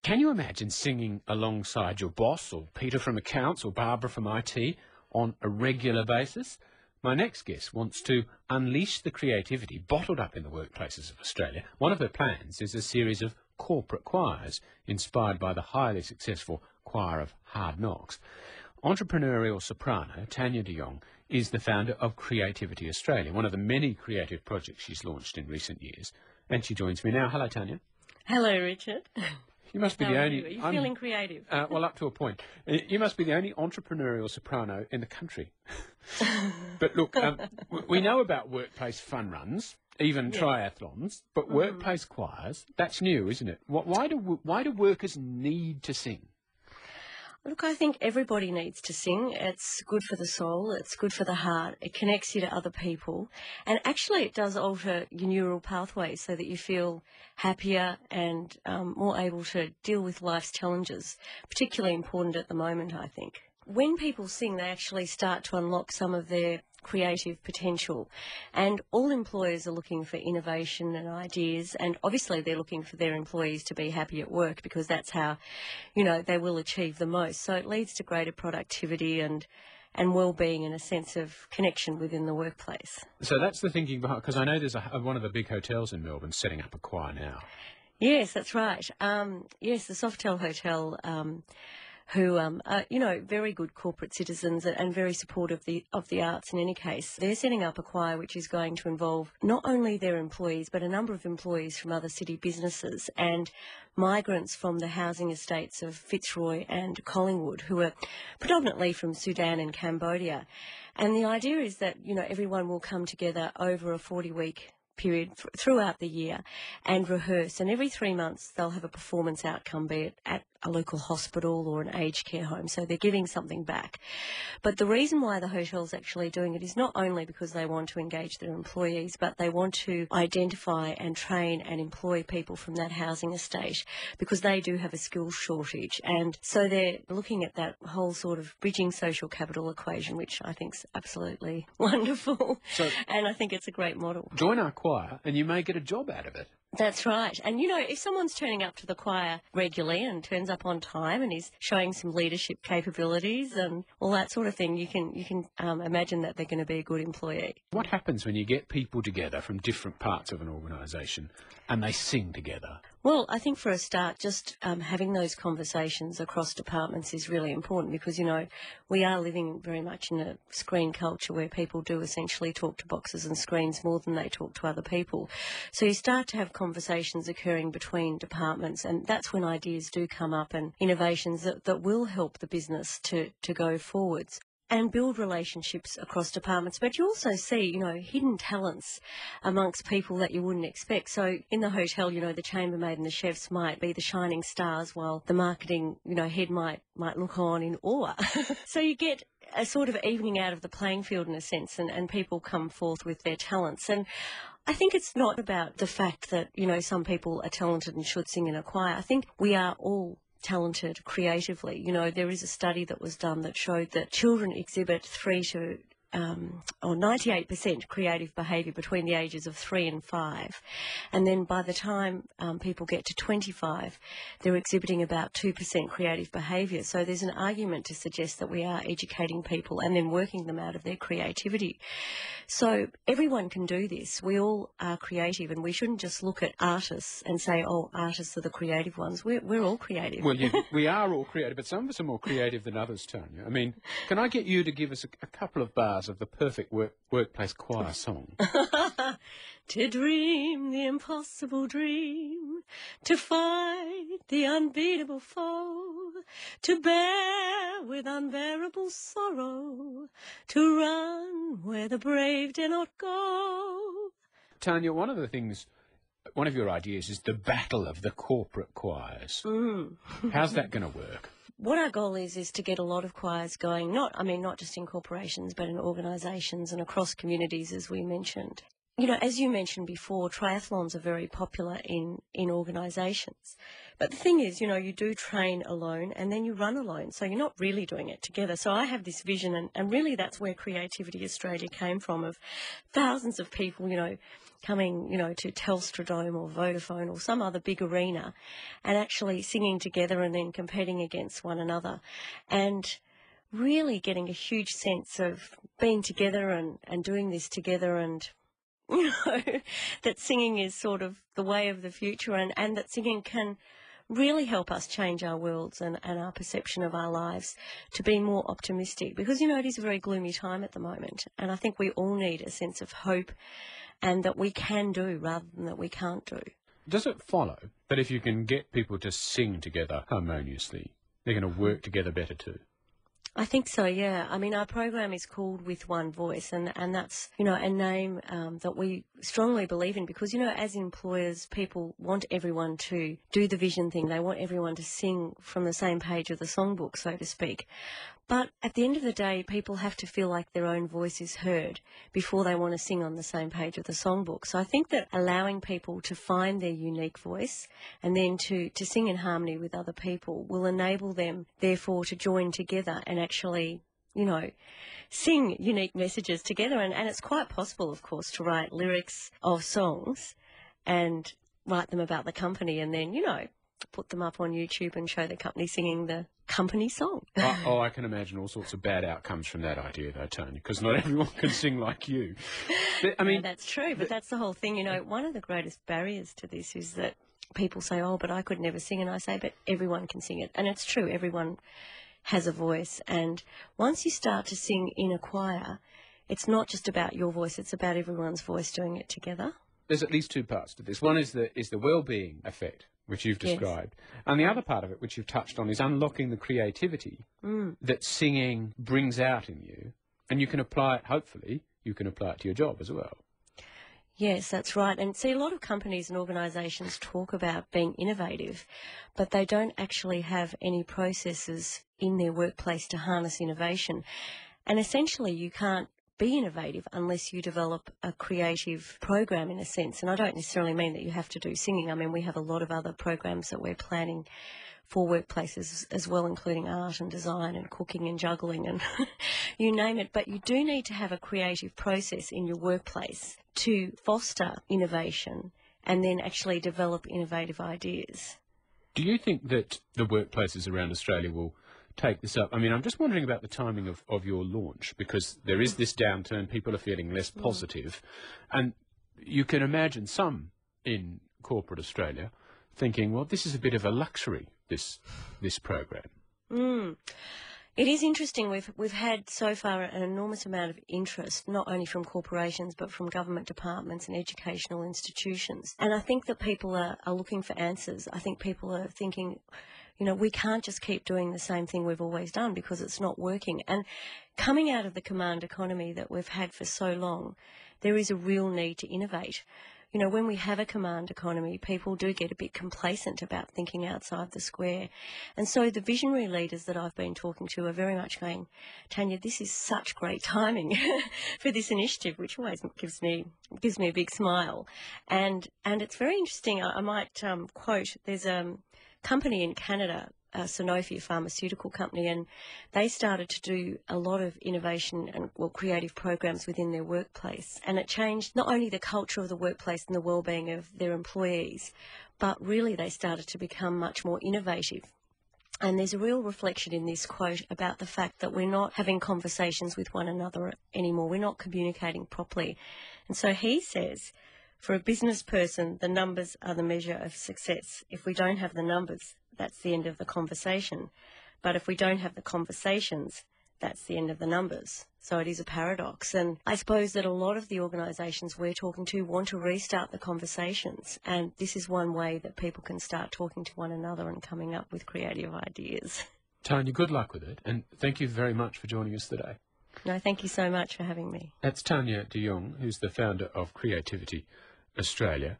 Can you imagine singing alongside your boss or Peter from accounts or Barbara from IT on a regular basis? My next guest wants to unleash the creativity bottled up in the workplaces of Australia. One of her plans is a series of corporate choirs inspired by the highly successful choir of Hard Knocks. Entrepreneurial soprano Tania Jong is the founder of Creativity Australia, one of the many creative projects she's launched in recent years. And she joins me now. Hello, Tania. Hello, Richard. You must be the only... Are you feeling creative? Well, up to a point. You must be the only entrepreneurial soprano in the country. But look, we know about workplace fun runs, even triathlons, but workplace choirs, that's new, isn't it? Why do workers need to sing? Look, I think everybody needs to sing. It's good for the soul. It's good for the heart. It connects you to other people. And actually it does alter your neural pathways so that you feel happier and more able to deal with life's challenges, particularly important at the moment, I think. When people sing, they actually start to unlock some of their creative potential, and all employers are looking for innovation and ideas, and obviously they're looking for their employees to be happy at work because that's how, they will achieve the most. So it leads to greater productivity and well-being and a sense of connection within the workplace. So that's the thinking behind, because I know there's one of the big hotels in Melbourne setting up a choir now. Yes, that's right. Yes, the Sofitel Hotel, who are, very good corporate citizens and very supportive of the arts in any case. They're setting up a choir which is going to involve not only their employees, but a number of employees from other city businesses and migrants from the housing estates of Fitzroy and Collingwood, who are predominantly from Sudan and Cambodia. And the idea is that, everyone will come together over a 40-week period throughout the year and rehearse, and every 3 months they'll have a performance outcome, be it at a local hospital or an aged care home, so they're giving something back. But the reason why the hotel's actually doing it is not only because they want to engage their employees, but they want to identify and train and employ people from that housing estate because they do have a skills shortage, and so they're looking at that whole sort of bridging social capital equation, which I think's absolutely wonderful, and I think it's a great model. Join our choir and you may get a job out of it. That's right. And, if someone's turning up to the choir regularly and turns up on time and is showing some leadership capabilities and all that sort of thing, you can imagine that they're going to be a good employee. What happens when you get people together from different parts of an organisation and they sing together? Well, I think for a start, just having those conversations across departments is really important because, we are living very much in a screen culture where people do essentially talk to boxes and screens more than they talk to other people. So you start to have conversations occurring between departments, and that's when ideas do come up and innovations that will help the business to go forwards and build relationships across departments. But you also see, hidden talents amongst people that you wouldn't expect. So in the hotel, the chambermaid and the chefs might be the shining stars while the marketing, head might look on in awe. So you get a sort of evening out of the playing field in a sense, and people come forth with their talents. And I think it's not about the fact that, some people are talented and should sing in a choir. I think we are all talented creatively. There is a study that was done that showed that children exhibit 98% creative behaviour between the ages of 3 and 5. And then by the time people get to 25, they're exhibiting about 2% creative behaviour. So there's an argument to suggest that we are educating people and then working them out of their creativity. So everyone can do this. We all are creative, and we shouldn't just look at artists and say, artists are the creative ones. We're all creative. Well, we are all creative, but some of us are more creative than others, Tania. I mean, can I get you to give us a couple of bars of the perfect workplace choir song? To dream the impossible dream, to fight the unbeatable foe, to bear with unbearable sorrow, to run where the brave dare not go. Tania, one of your ideas is the battle of the corporate choirs. How's that going to work? What our goal is to get a lot of choirs going, not just in corporations, but in organisations and across communities, as we mentioned. As you mentioned before, triathlons are very popular in organisations. But the thing is, you do train alone and then you run alone, so you're not really doing it together. So I have this vision, and really that's where Creativity Australia came from, of thousands of people, coming, to Telstra Dome or Vodafone or some other big arena and actually singing together and then competing against one another and really getting a huge sense of being together and doing this together and, that singing is sort of the way of the future and that singing can really help us change our worlds and our perception of our lives to be more optimistic because, it is a very gloomy time at the moment and I think we all need a sense of hope and that we can do rather than that we can't do. Does it follow that if you can get people to sing together harmoniously, they're going to work together better too? I think so, yeah. I mean, our program is called With One Voice, and that's, a name that we strongly believe in because, as employers, people want everyone to do the vision thing. They want everyone to sing from the same page of the songbook, so to speak. But at the end of the day, people have to feel like their own voice is heard before they want to sing on the same page of the songbook. So I think that allowing people to find their unique voice and then to sing in harmony with other people will enable them, therefore, to join together and actually, sing unique messages together. And it's quite possible, of course, to write lyrics of songs and write them about the company and then, put them up on YouTube and show the company singing the company song. I can imagine all sorts of bad outcomes from that idea, though, Tania, because not everyone can sing like you. But, I mean, yeah, that's true, but that's the whole thing. One of the greatest barriers to this is that people say, oh, but I could never sing. And I say, but everyone can sing it. And it's true, everyone has a voice. And once you start to sing in a choir, it's not just about your voice, it's about everyone's voice doing it together. There's at least two parts to this. One is the wellbeing effect, which you've described. Yes. And the other part of it, which you've touched on, is unlocking the creativity that singing brings out in you. And you can apply it, hopefully, you can apply it to your job as well. Yes, that's right. And see, a lot of companies and organisations talk about being innovative, but they don't actually have any processes in their workplace to harness innovation. And essentially, you can't be innovative unless you develop a creative program in a sense. And I don't necessarily mean that you have to do singing. I mean, we have a lot of other programs that we're planning for workplaces as well, including art and design and cooking and juggling and you name it. But you do need to have a creative process in your workplace to foster innovation and then actually develop innovative ideas. Do you think that the workplaces around Australia will take this up? I mean, I'm just wondering about the timing of your launch because there is this downturn, people are feeling less positive, and you can imagine some in corporate Australia thinking, well, this is a bit of a luxury, this program. It is interesting. We've had so far an enormous amount of interest, not only from corporations but from government departments and educational institutions. And I think that people are looking for answers. I think people are thinking, we can't just keep doing the same thing we've always done because it's not working. And coming out of the command economy that we've had for so long, there is a real need to innovate. When we have a command economy, people do get a bit complacent about thinking outside the square. And so the visionary leaders that I've been talking to are very much going, Tania, this is such great timing for this initiative, which always gives me a big smile. And it's very interesting. I might quote, there's a company in Canada, Sanofi, a pharmaceutical company, and they started to do a lot of innovation and creative programs within their workplace. And it changed not only the culture of the workplace and the well-being of their employees, but really they started to become much more innovative. And there's a real reflection in this quote about the fact that we're not having conversations with one another anymore. We're not communicating properly. And so he says, for a business person, the numbers are the measure of success. If we don't have the numbers, that's the end of the conversation. But if we don't have the conversations, that's the end of the numbers. So it is a paradox. And I suppose that a lot of the organisations we're talking to want to restart the conversations. And this is one way that people can start talking to one another and coming up with creative ideas. Tania, good luck with it. And thank you very much for joining us today. No, thank you so much for having me. That's Tania de Jong, who's the founder of Creativity Australia.